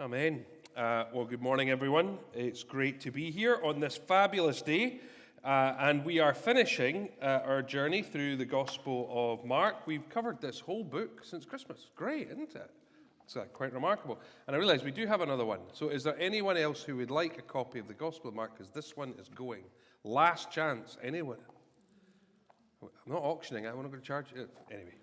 Amen. Well, good morning, everyone. It's great to be here on this fabulous day. And we are finishing our journey through the Gospel of Mark. We've covered this whole book since Christmas. Great, isn't it? It's quite remarkable. And I realize we do have another one. So is there anyone else who would like a copy of the Gospel of Mark? Because this one is going. Last chance. Anyone? I'm not auctioning. I'm not going to charge it. Anyway.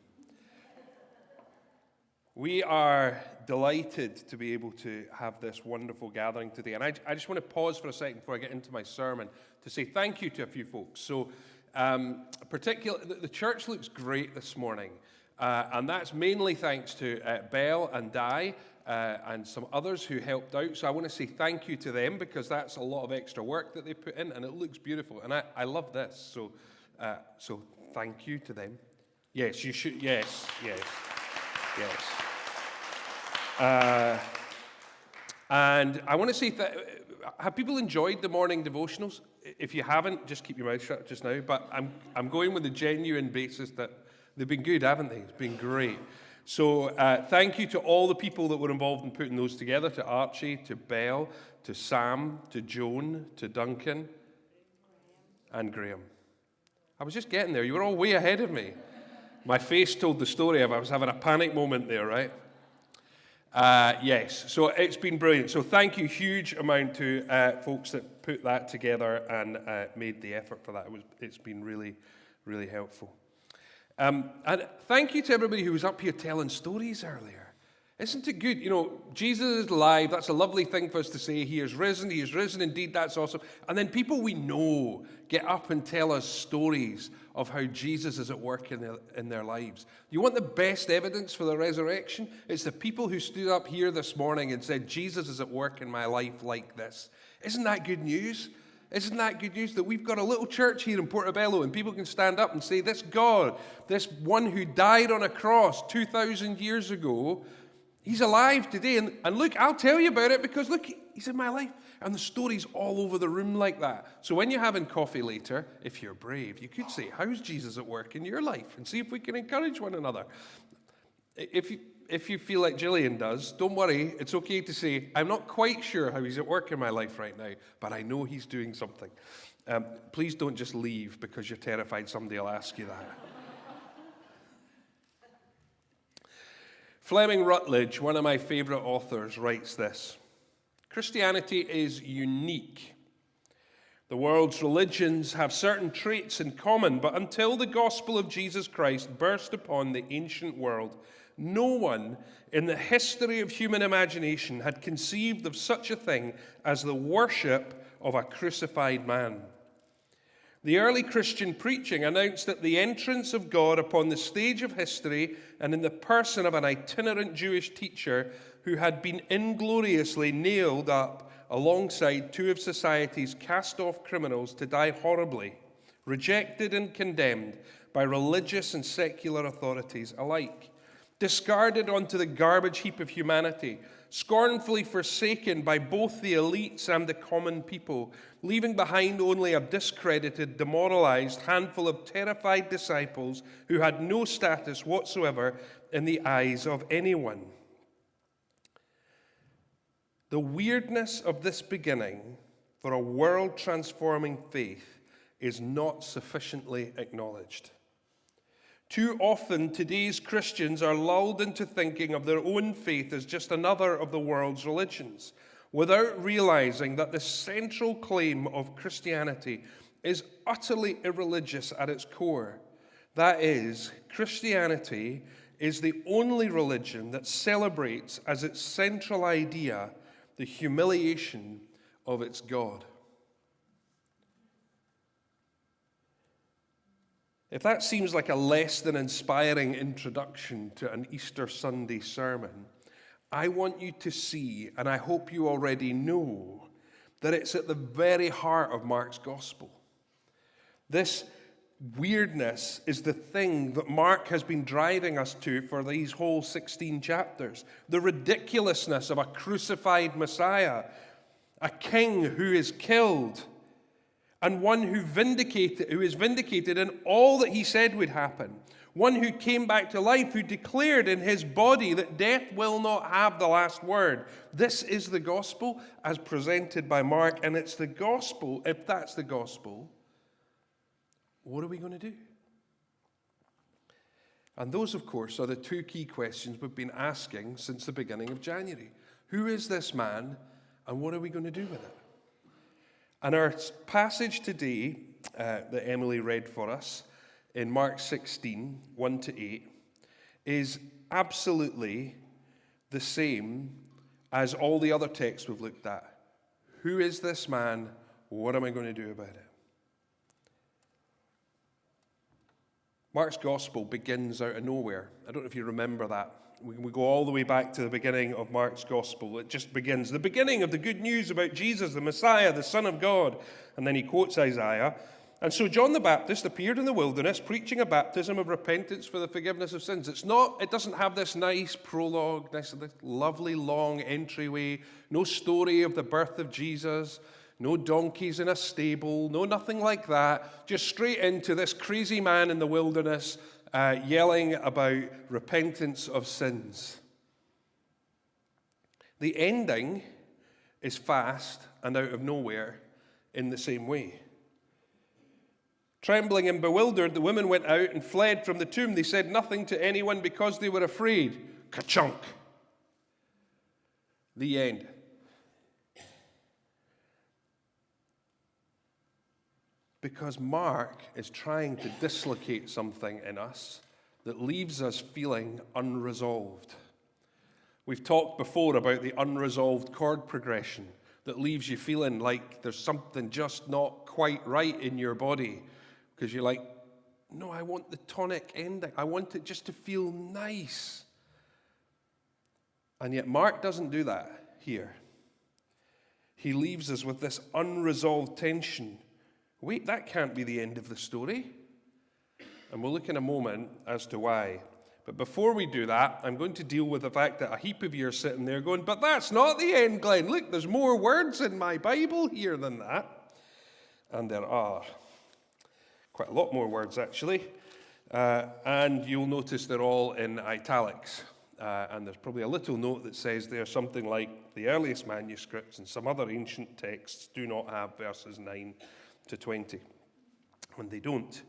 We are delighted to be able to have this wonderful gathering today. And I just want to pause for a second before I get into my sermon to say thank you to a few folks. So, particularly, the church looks great this morning. And that's mainly thanks to Belle and Di and some others who helped out. So I want to say thank you to them because that's a lot of extra work that they put in. And it looks beautiful. And I love this. So thank you to them. Yes, you should. Yes. And I want to say, have people enjoyed the morning devotionals? If you haven't, just keep your mouth shut just now. But I'm going with the genuine basis that they've been good, haven't they? It's been great. So thank you to all the people that were involved in putting those together, to Archie, to Belle, to Sam, to Joan, to Duncan, and Graham. I was just getting there. You were all way ahead of me. My face told the story of I was having a panic moment there, right? Yes, so it's been brilliant. So thank you, huge amount to folks that put that together and made the effort for that. It's been really, really helpful. And thank you to everybody who was up here telling stories earlier. Isn't it good? You know, Jesus is alive. That's a lovely thing for us to say. He is risen. He is risen indeed. That's awesome. And then people we know get up and tell us stories of how Jesus is at work in their lives. You want the best evidence for the resurrection? It's the people who stood up here this morning and said, Jesus is at work in my life like this. Isn't that good news? Isn't that good news that we've got a little church here in Portobello and people can stand up and say, this God, this one who died on a cross 2,000 years ago, he's alive today. And look, I'll tell you about it because look, he's in my life. And the story's all over the room like that. So when you're having coffee later, if you're brave, you could say, how's Jesus at work in your life? And see if we can encourage one another. If you feel like Gillian does, don't worry. It's okay to say, I'm not quite sure how he's at work in my life right now, but I know he's doing something. Please don't just leave because you're terrified somebody will ask you that. Fleming Rutledge, one of my favorite authors, writes this. Christianity is unique. The world's religions have certain traits in common, but until the gospel of Jesus Christ burst upon the ancient world, no one in the history of human imagination had conceived of such a thing as the worship of a crucified man. The early Christian preaching announced that the entrance of God upon the stage of history and in the person of an itinerant Jewish teacher who had been ingloriously nailed up alongside two of society's cast-off criminals to die horribly, rejected and condemned by religious and secular authorities alike, discarded onto the garbage heap of humanity, scornfully forsaken by both the elites and the common people, leaving behind only a discredited, demoralized handful of terrified disciples who had no status whatsoever in the eyes of anyone. The weirdness of this beginning for a world-transforming faith is not sufficiently acknowledged. Too often, today's Christians are lulled into thinking of their own faith as just another of the world's religions, without realizing that the central claim of Christianity is utterly irreligious at its core. That is, Christianity is the only religion that celebrates as its central idea the humiliation of its God. If that seems like a less than inspiring introduction to an Easter Sunday sermon, I want you to see, and I hope you already know, that it's at the very heart of Mark's gospel. This weirdness is the thing that Mark has been driving us to for these whole 16 chapters. The ridiculousness of a crucified Messiah, a king who is killed, and one who is vindicated in all that he said would happen. One who came back to life, who declared in his body that death will not have the last word. This is the gospel as presented by Mark, and it's the gospel. If that's the gospel, what are we going to do? And those, of course, are the two key questions we've been asking since the beginning of January. Who is this man, and what are we going to do with it? And our passage today that Emily read for us in Mark 16, 1-8, is absolutely the same as all the other texts we've looked at. Who is this man? What am I going to do about it? Mark's gospel begins out of nowhere. I don't know if you remember that. We go all the way back to the beginning of Mark's gospel. It just begins, the beginning of the good news about Jesus, the Messiah, the Son of God. And then he quotes Isaiah. And so John the Baptist appeared in the wilderness, preaching a baptism of repentance for the forgiveness of sins. It doesn't have this nice prologue, this lovely long entryway, no story of the birth of Jesus, no donkeys in a stable, no nothing like that. Just straight into this crazy man in the wilderness yelling about repentance of sins. The ending is fast and out of nowhere in the same way. Trembling and bewildered, the women went out and fled from the tomb. They said nothing to anyone because they were afraid. Ka-chunk. The end. Because Mark is trying to dislocate something in us that leaves us feeling unresolved. We've talked before about the unresolved chord progression that leaves you feeling like there's something just not quite right in your body. Because you're like, no, I want the tonic ending. I want it just to feel nice. And yet Mark doesn't do that here. He leaves us with this unresolved tension. Wait, that can't be the end of the story. And we'll look in a moment as to why. But before we do that, I'm going to deal with the fact that a heap of you are sitting there going, but that's not the end, Glenn. Look, there's more words in my Bible here than that. And there are. Quite a lot more words, actually. And you'll notice they're all in italics. And there's probably a little note that says there's something like the earliest manuscripts and some other ancient texts do not have verses 9 to 20. And they don't.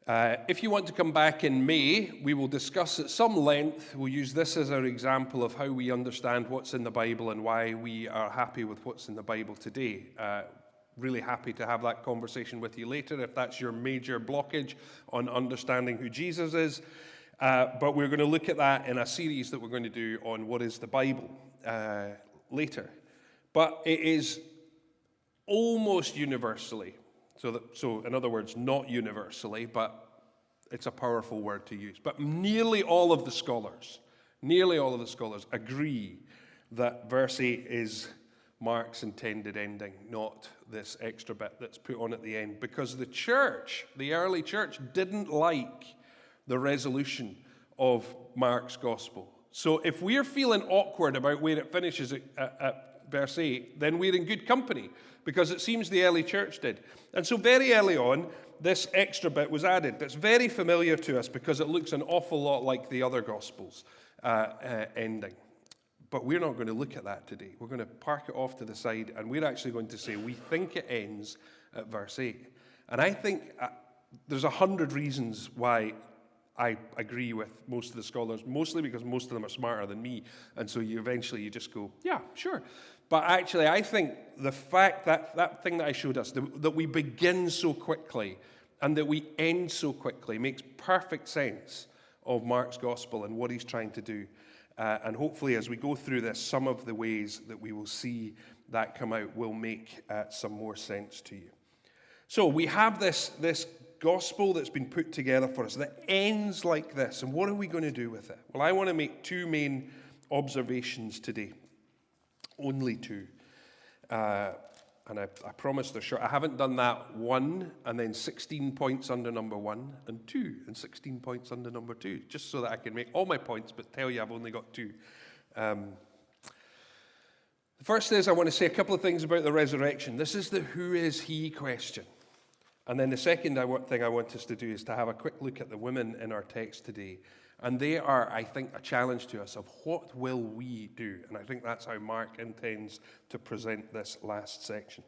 If you want to come back in May, we will discuss at some length. We'll use this as our example of how we understand what's in the Bible and why we are happy with what's in the Bible today. Really happy to have that conversation with you later if that's your major blockage on understanding who Jesus is. But we're going to look at that in a series that we're going to do on what is the Bible later. But it is almost universally, so in other words, not universally, but it's a powerful word to use. But nearly all of the scholars agree that verse 8 is Mark's intended ending, not this extra bit that's put on at the end. Because the church, the early church, didn't like the resolution of Mark's gospel. So if we're feeling awkward about where it finishes at verse 8, then we're in good company, because it seems the early church did. And so very early on, this extra bit was added. That's very familiar to us because it looks an awful lot like the other gospels ending. But we're not going to look at that today. We're going to park it off to the side, and we're actually going to say we think it ends at verse 8. And I think there's 100 reasons why I agree with most of the scholars, mostly because most of them are smarter than me, and so you just go, yeah, sure. But actually, I think the fact that thing that I showed us, that we begin so quickly and that we end so quickly makes perfect sense of Mark's gospel and what he's trying to do. And hopefully, as we go through this, some of the ways that we will see that come out will make some more sense to you. So we have this gospel that's been put together for us that ends like this. And what are we going to do with it? Well, I want to make two main observations today. Only two. And I promise they're short. I haven't done that 1 and then 16 points under number 1 and 2 and 16 points under number 2, just so that I can make all my points but tell you I've only got 2. The first is I want to say a couple of things about the resurrection. This is the who is he question. And then the second thing I want us to do is to have a quick look at the women in our text today. And they are, I think, a challenge to us of what will we do? And I think that's how Mark intends to present this last section.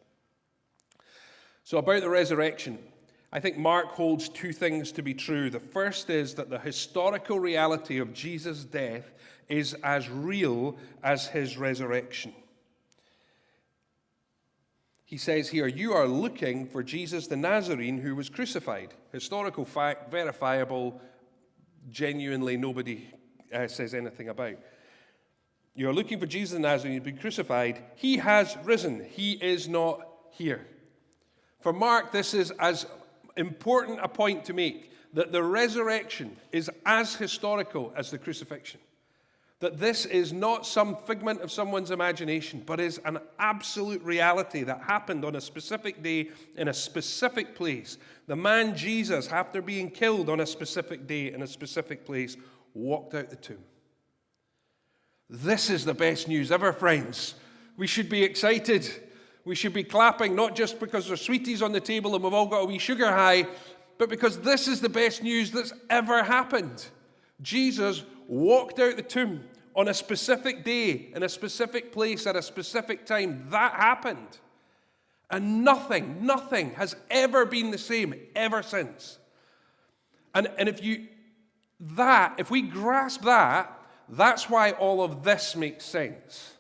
So about the resurrection, I think Mark holds two things to be true. The first is that the historical reality of Jesus' death is as real as his resurrection. He says here, you are looking for Jesus the Nazarene who was crucified. Historical fact, verifiable, genuinely nobody says anything about. You are looking for Jesus the Nazarene who has been crucified. He has risen. He is not here. For Mark, this is as important a point to make, that the resurrection is as historical as the crucifixion. That this is not some figment of someone's imagination, but is an absolute reality that happened on a specific day in a specific place. The man Jesus, after being killed on a specific day in a specific place, walked out the tomb. This is the best news ever, friends. We should be excited. We should be clapping, not just because there's sweeties on the table and we've all got a wee sugar high, but because this is the best news that's ever happened. Jesus walked out the tomb on a specific day, in a specific place, at a specific time. That happened. And nothing has ever been the same ever since. And if we grasp that, that's why all of this makes sense.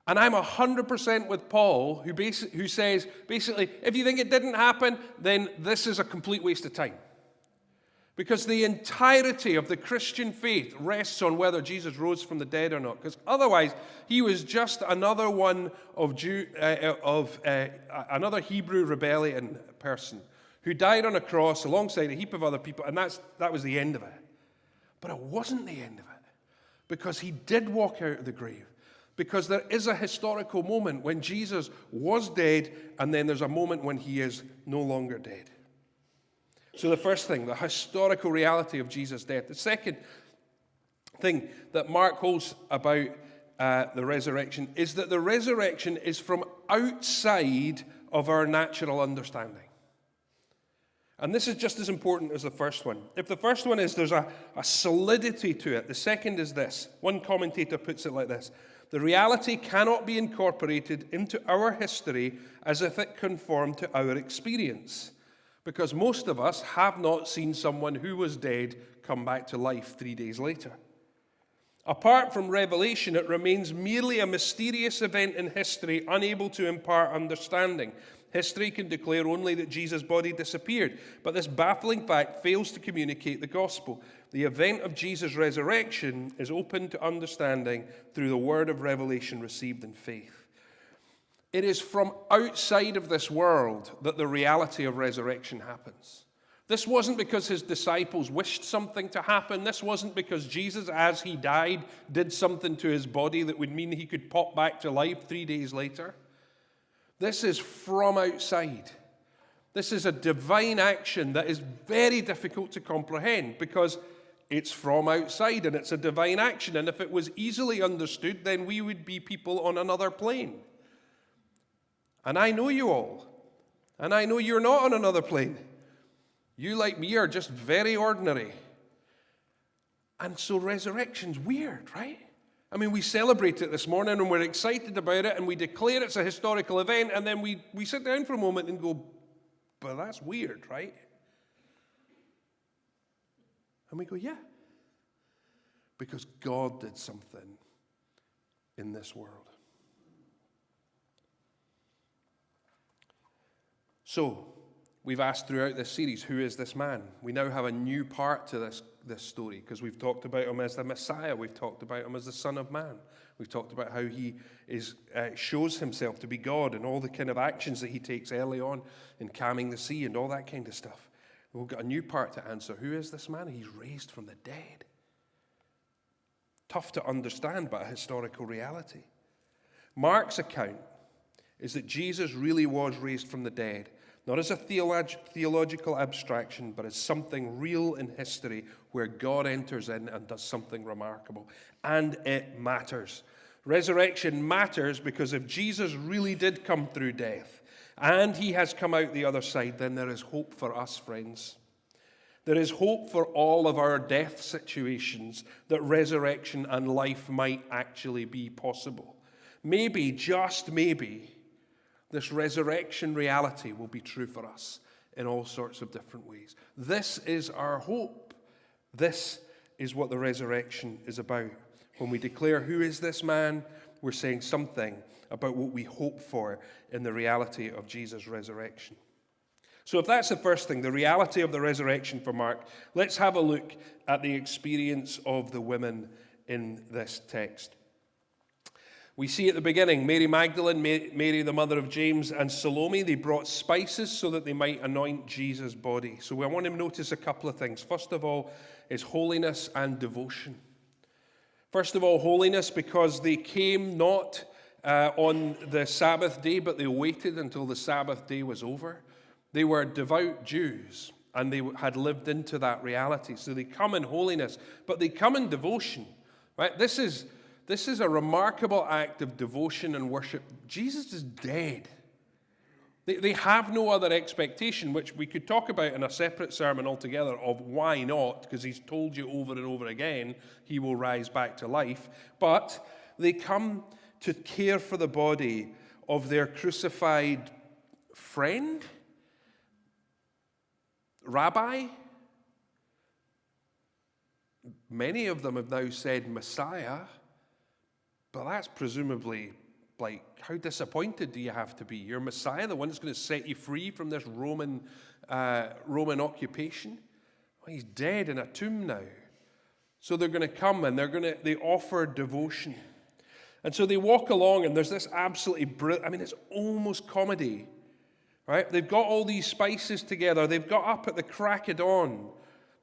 And I'm 100% with Paul, who says, basically, if you think it didn't happen, then this is a complete waste of time. Because the entirety of the Christian faith rests on whether Jesus rose from the dead or not. Because otherwise, he was just another one another Hebrew rebellion person who died on a cross alongside a heap of other people, and that was the end of it. But it wasn't the end of it, because he did walk out of the grave. Because there is a historical moment when Jesus was dead, and then there's a moment when he is no longer dead. So the first thing, the historical reality of Jesus' death. The second thing that Mark holds about the resurrection is that the resurrection is from outside of our natural understanding. And this is just as important as the first one. If the first one is there's a solidity to it, the second is this. One commentator puts it like this: the reality cannot be incorporated into our history as if it conformed to our experience. Because most of us have not seen someone who was dead come back to life 3 days later. Apart from revelation, it remains merely a mysterious event in history, unable to impart understanding. History can declare only that Jesus' body disappeared, but this baffling fact fails to communicate the gospel. The event of Jesus' resurrection is open to understanding through the word of revelation received in faith. It is from outside of this world that the reality of resurrection happens. This wasn't because his disciples wished something to happen. This wasn't because Jesus, as he died, did something to his body that would mean he could pop back to life 3 days later. This is from outside. This is a divine action that is very difficult to comprehend because it's from outside and it's a divine action. And if it was easily understood, then we would be people on another plane. And I know you all. And I know you're not on another plane. You, like me, are just very ordinary. And so resurrection's weird, right? I mean, we celebrate it this morning and we're excited about it and we declare it's a historical event, and then we sit down for a moment and go, but that's weird, right? And we go, yeah. Because God did something in this world. So, we've asked throughout this series, who is this man? We now have a new part to this story, because we've talked about him as the Messiah. We've talked about him as the Son of Man. We've talked about how he shows himself to be God and all the kind of actions that he takes early on in calming the sea and all that kind of stuff. We've got a new part to answer. Who is this man? He's raised from the dead. Tough to understand, but a historical reality. Mark's account is that Jesus really was raised from the dead, not as a theological abstraction, but as something real in history where God enters in and does something remarkable. And it matters, Resurrection matters because if Jesus really did come through death and he has come out the other side, then there is hope for us, friends. There is hope for all of our death situations that resurrection and life might actually be possible. Maybe, just maybe, this resurrection reality will be true for us in all sorts of different ways. This is our hope. This is what the resurrection is about. When we declare, who is this man? We're saying something about what we hope for in the reality of Jesus' resurrection. So if that's the first thing, the reality of the resurrection for Mark, let's have a look at the experience of the women in this text. We see at the beginning, Mary Magdalene, Mary the mother of James, and Salome, they brought spices so that they might anoint Jesus' body. So I want to notice a couple of things. First of all is holiness and devotion. First of all, holiness because they came not on the Sabbath day, but they waited until the Sabbath day was over. They were devout Jews, and they had lived into that reality. So they come in holiness, but they come in devotion. Right? This is a remarkable act of devotion and worship. Jesus is dead. They have no other expectation, which we could talk about in a separate sermon altogether of why not, because he's told you over and over again he will rise back to life. But they come to care for the body of their crucified friend, rabbi. Many of them have now said Messiah, but that's presumably like, how disappointed do you have to be? Your Messiah, the one that's going to set you free from this Roman occupation? Well, he's dead in a tomb now. So they're going to come and they offer devotion. And so they walk along and there's this absolutely brilliant, I mean, it's almost comedy, right? They've got all these spices together. They've got up at the crack of dawn,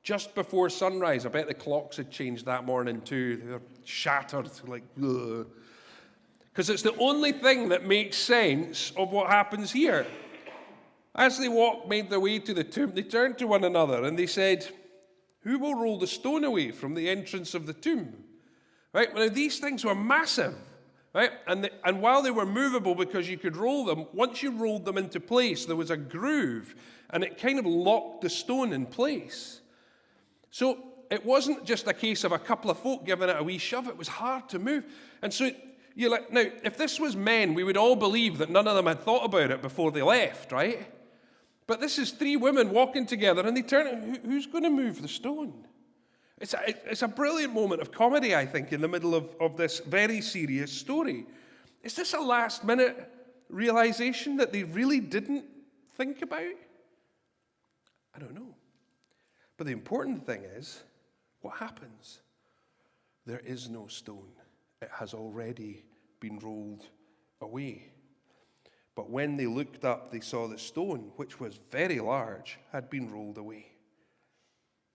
just before sunrise. I bet the clocks had changed that morning too. They're shattered, like, ugh. Because it's the only thing that makes sense of what happens here. As they made their way to the tomb, they turned to one another and they said, who will roll the stone away from the entrance of the tomb? Right? Now, these things were massive. Right? And while they were movable because you could roll them, once you rolled them into place, there was a groove and it kind of locked the stone in place. So it wasn't just a case of a couple of folk giving it a wee shove. It was hard to move. And so you're like, now, if this was men, we would all believe that none of them had thought about it before they left, right? But this is three women walking together, and they turn, who's going to move the stone? It's a brilliant moment of comedy, I think, in the middle of this very serious story. Is this a last-minute realization that they really didn't think about? I don't know. But the important thing is, what happens? There is no stone. It has already been rolled away. But when they looked up, they saw the stone, which was very large, had been rolled away.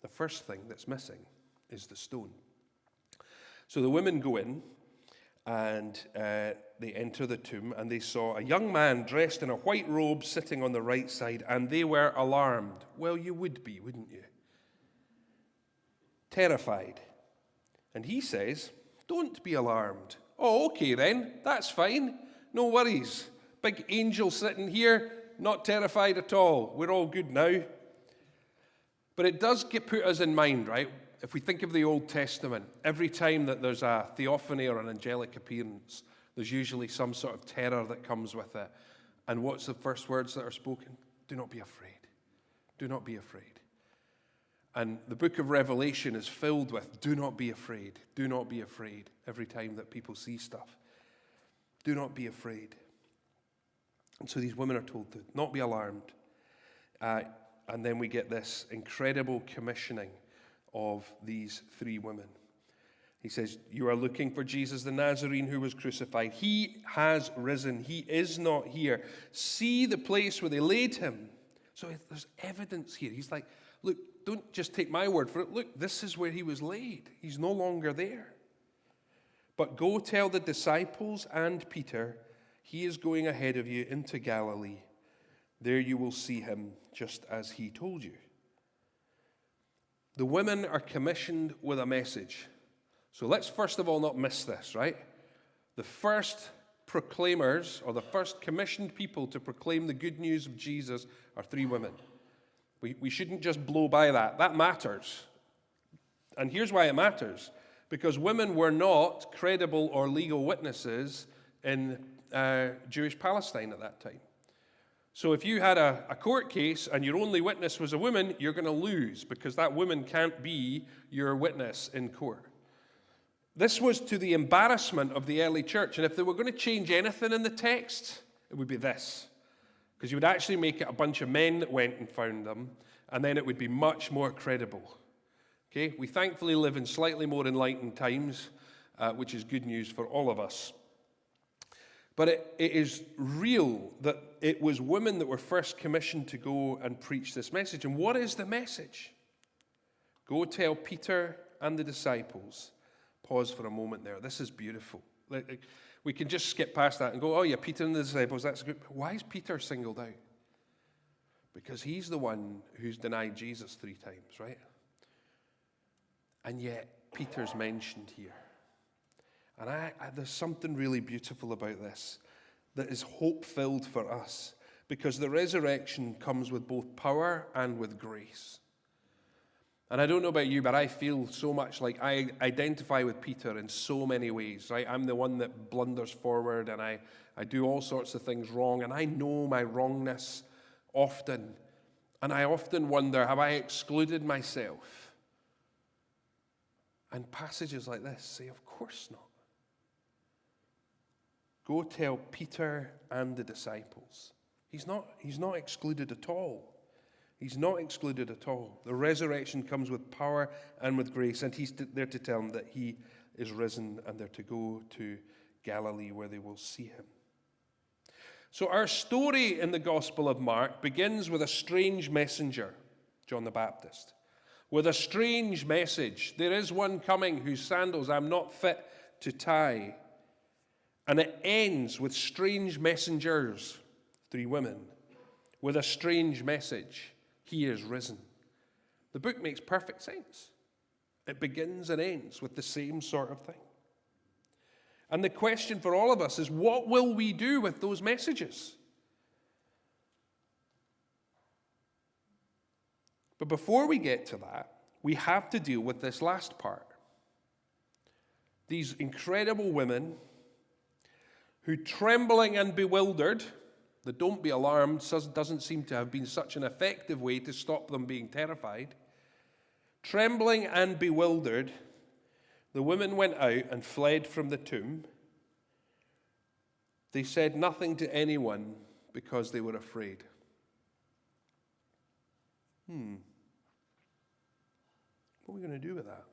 The first thing that's missing is the stone. So the women go in, and they enter the tomb, and they saw a young man dressed in a white robe sitting on the right side, and they were alarmed. Well, you would be, wouldn't you? Terrified. And he says, don't be alarmed. Oh, okay then, that's fine. No worries. Big angel sitting here, not terrified at all. We're all good now. But it does put us in mind, right? If we think of the Old Testament, every time that there's a theophany or an angelic appearance, there's usually some sort of terror that comes with it. And what's the first words that are spoken? Do not be afraid. Do not be afraid. And the book of Revelation is filled with, do not be afraid, do not be afraid, every time that people see stuff. Do not be afraid. And so these women are told to not be alarmed. And then we get this incredible commissioning of these three women. He says, you are looking for Jesus the Nazarene who was crucified. He has risen. He is not here. See the place where they laid him. So there's evidence here. He's like, look, don't just take my word for it. Look, this is where he was laid. He's no longer there. But go tell the disciples and Peter, he is going ahead of you into Galilee. There you will see him just as he told you. The women are commissioned with a message. So let's first of all not miss this, right? The first proclaimers, or the first commissioned people to proclaim the good news of Jesus, are 3 women. We shouldn't just blow by that. That matters. And here's why it matters. Because women were not credible or legal witnesses in Jewish Palestine at that time. So if you had a court case and your only witness was a woman, you're going to lose, because that woman can't be your witness in court. This was to the embarrassment of the early church. And if they were going to change anything in the text, it would be this. Because you would actually make it a bunch of men that went and found them, and then it would be much more credible. Okay? We thankfully live in slightly more enlightened times, which is good news for all of us. But it is real that it was women that were first commissioned to go and preach this message. And what is the message? Go tell Peter and the disciples. Pause for a moment there. This is beautiful. We can just skip past that and go, oh yeah, Peter and the disciples, that's good. Why is Peter singled out? Because he's the one who's denied Jesus 3 times, right? And yet, Peter's mentioned here. And there's something really beautiful about this that is hope-filled for us, because the resurrection comes with both power and with grace. And I don't know about you, but I feel so much like I identify with Peter in so many ways, right? I'm the one that blunders forward, and I do all sorts of things wrong, and I know my wrongness often. And I often wonder, have I excluded myself? And passages like this say, of course not. Go tell Peter and the disciples. He's not excluded at all. He's not excluded at all. The resurrection comes with power and with grace, and he's there to tell them that he is risen, and they're to go to Galilee where they will see him. So our story in the Gospel of Mark begins with a strange messenger, John the Baptist, with a strange message. There is one coming whose sandals I'm not fit to tie. And it ends with strange messengers, 3 women, with a strange message. He is risen. The book makes perfect sense. It begins and ends with the same sort of thing. And the question for all of us is, what will we do with those messages? But before we get to that, we have to deal with this last part. These incredible women who, trembling and bewildered, the don't be alarmed doesn't seem to have been such an effective way to stop them being terrified. Trembling and bewildered, the women went out and fled from the tomb. They said nothing to anyone because they were afraid. What are we going to do with that?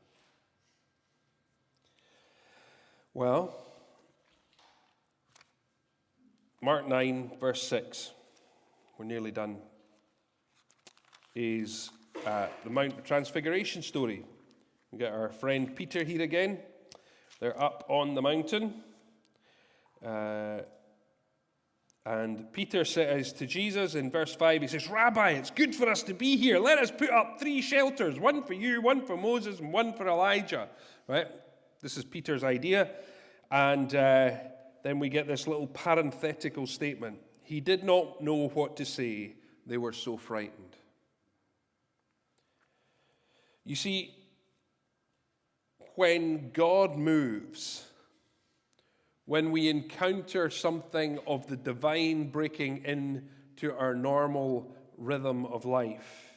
Well, Mark 9, verse 6, we're nearly done, is the Mount Transfiguration story. We get our friend Peter here again. They're up on the mountain. And Peter says to Jesus in verse 5, he says, Rabbi, it's good for us to be here. Let us put up 3 shelters, one for you, one for Moses, and one for Elijah. Right? This is Peter's idea. And then we get this little parenthetical statement. He did not know what to say. They were so frightened. You see, when God moves, when we encounter something of the divine breaking into our normal rhythm of life,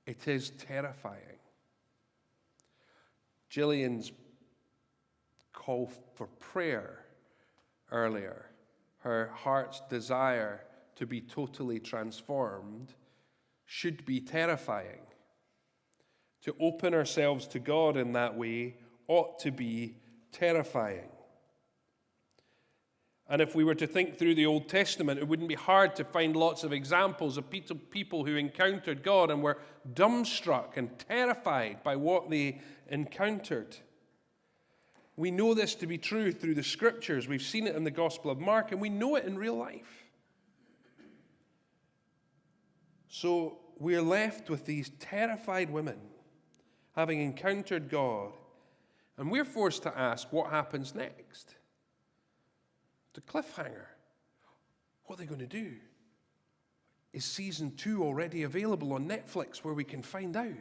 it is terrifying. Gillian's call for prayer earlier, her heart's desire to be totally transformed, should be terrifying. To open ourselves to God in that way ought to be terrifying. And if we were to think through the Old Testament, it wouldn't be hard to find lots of examples of people who encountered God and were dumbstruck and terrified by what they encountered. We know this to be true through the Scriptures. We've seen it in the Gospel of Mark, and we know it in real life. So we're left with these terrified women having encountered God, and we're forced to ask what happens next. The cliffhanger. What are they going to do? Is season 2 already available on Netflix where we can find out?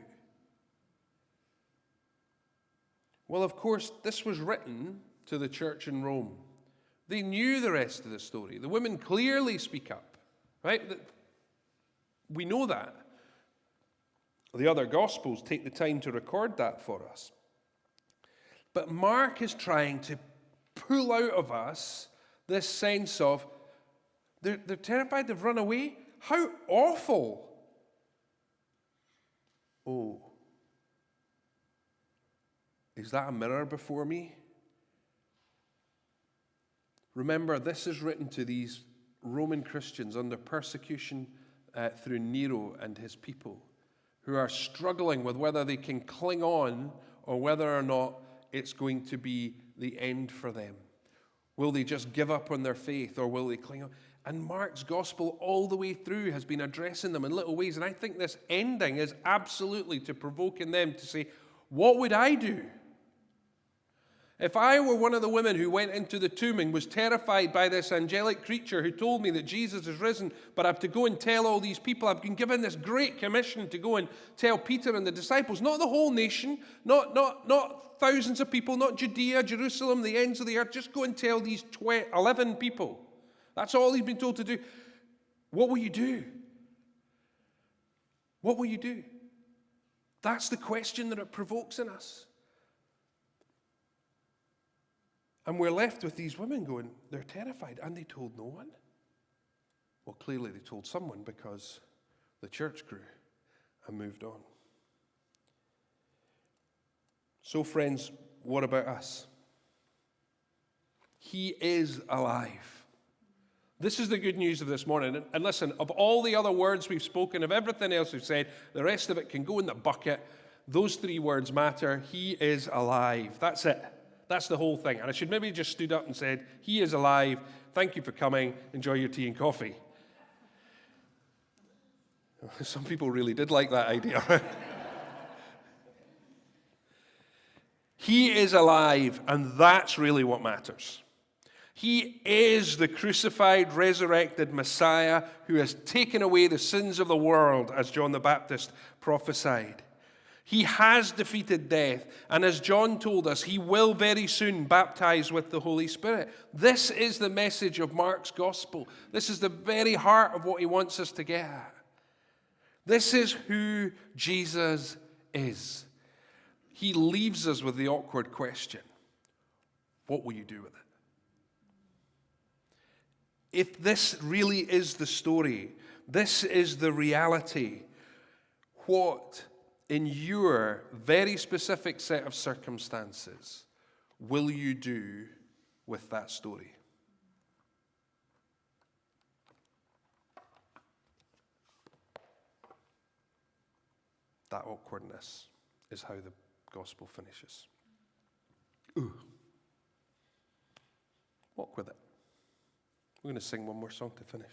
Well, of course, this was written to the church in Rome. They knew the rest of the story. The women clearly speak up, right? We know that. The other Gospels take the time to record that for us. But Mark is trying to pull out of us this sense of, they're terrified, they've run away. How awful. Oh. Is that a mirror before me? Remember, this is written to these Roman Christians under persecution through Nero and his people, who are struggling with whether they can cling on or whether or not it's going to be the end for them. Will they just give up on their faith, or will they cling on? And Mark's gospel all the way through has been addressing them in little ways. And I think this ending is absolutely to provoke in them to say, what would I do? If I were one of the women who went into the tomb and was terrified by this angelic creature who told me that Jesus is risen, but I have to go and tell all these people, I've been given this great commission to go and tell Peter and the disciples, not the whole nation, not thousands of people, not Judea, Jerusalem, the ends of the earth, just go and tell these 11 people. That's all he's been told to do. What will you do? What will you do? That's the question that it provokes in us. And we're left with these women going, they're terrified, and they told no one. Well, clearly they told someone, because the church grew and moved on. So, friends, what about us? He is alive. This is the good news of this morning. And listen, of all the other words we've spoken, of everything else we've said, the rest of it can go in the bucket. Those 3 words matter. He is alive. That's it. That's the whole thing. And I should maybe just stood up and said, he is alive. Thank you for coming. Enjoy your tea and coffee. Some people really did like that idea. He is alive, and that's really what matters. He is the crucified, resurrected Messiah who has taken away the sins of the world, as John the Baptist prophesied. He has defeated death, and as John told us, he will very soon baptize with the Holy Spirit. This is the message of Mark's gospel. This is the very heart of what he wants us to get at. This is who Jesus is. He leaves us with the awkward question, what will you do with it? If this really is the story, this is the reality, what in your very specific set of circumstances will you do with that story? That awkwardness is how the gospel finishes. Ooh. Walk with it. We're going to sing one more song to finish.